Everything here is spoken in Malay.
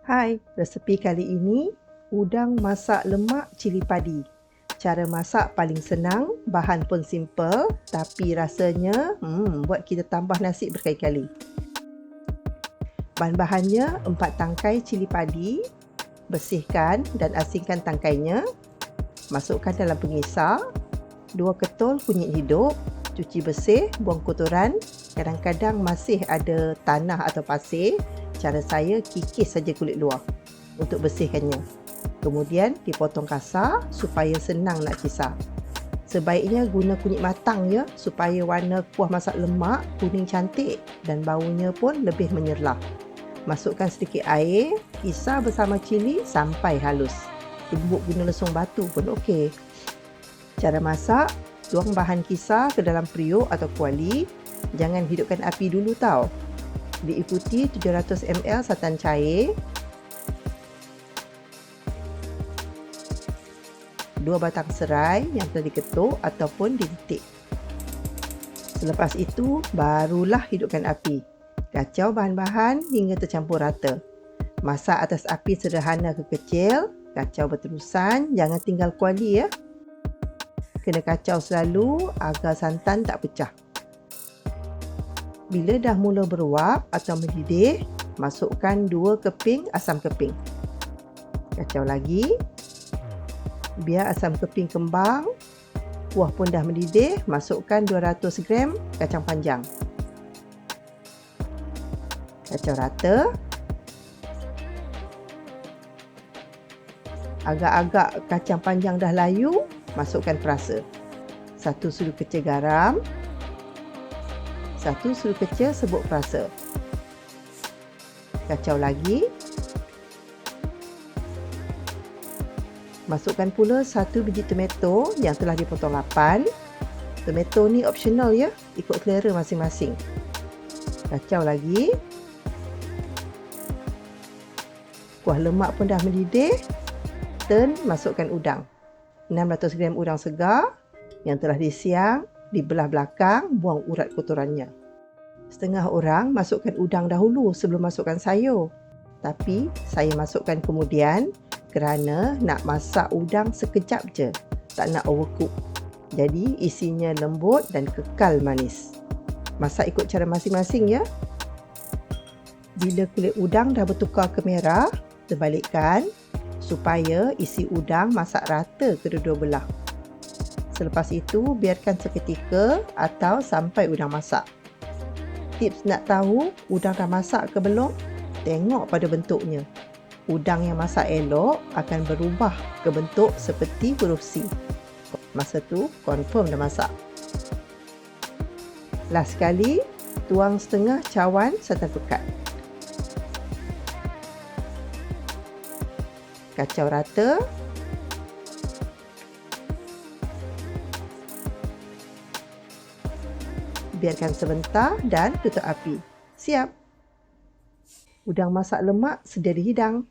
Hai, resepi kali ini udang masak lemak cili padi. Cara masak paling senang, bahan pun simple tapi rasanya buat kita tambah nasi berkali-kali. Bahan-bahannya 4 tangkai cili padi, bersihkan dan asingkan tangkainya. Masukkan dalam pengisar, 2 ketul kunyit hidup, cuci bersih, buang kotoran. Kadang-kadang masih ada tanah atau pasir. Cara saya kikis saja kulit luar untuk bersihkannya. Kemudian dipotong kasar supaya senang nak kisar. Sebaiknya guna kunyit matang ya, supaya warna kuah masak lemak kuning cantik dan baunya pun lebih menyerlah. Masukkan sedikit air, kisar bersama cili sampai halus. Tumbuk guna lesung batu pun okey. Cara masak, tuang bahan kisar ke dalam periuk atau kuali. Jangan hidupkan api dulu tau. Diikuti 700 ml santan cair, 2 batang serai yang telah diketuk ataupun diletik. Selepas itu, barulah hidupkan api. Kacau bahan-bahan hingga tercampur rata. Masak atas api sederhana ke kecil, kacau berterusan, jangan tinggal kuali ya. Kena kacau selalu agar santan tak pecah. Bila dah mula beruap atau mendidih, masukkan 2 keping asam keping. Kacau lagi. Biar asam keping kembang. Kuah pun dah mendidih, masukkan 200 gram kacang panjang. Kacau rata. Agak-agak kacang panjang dah layu, masukkan perasa. 1 sudu kecil garam, 1 sudu kecil serbuk perasa. Kacau lagi. Masukkan pula 1 biji tomato yang telah dipotong 8. Tomato ni optional ya, ikut selera masing-masing. Kacau lagi. Kuah lemak pun dah mendidih. Turn, masukkan udang. 600 gram udang segar yang telah disiang, dibelah belakang, buang urat kotorannya. Setengah orang masukkan udang dahulu sebelum masukkan sayur. Tapi saya masukkan kemudian kerana nak masak udang sekejap je, tak nak overcook. Jadi isinya lembut dan kekal manis. Masak ikut cara masing-masing ya. Bila kulit udang dah bertukar ke merah, terbalikkan supaya isi udang masak rata kedua-dua belah. Selepas itu, biarkan seketika atau sampai udang masak. Tips nak tahu udang dah masak ke belum? Tengok pada bentuknya. Udang yang masak elok akan berubah ke bentuk seperti huruf C. Masa tu, confirm dah masak. Last sekali, tuang setengah cawan santan pekat. Kacau rata. Biarkan sebentar dan tutup api. Siap! Udang masak lemak sedia dihidang.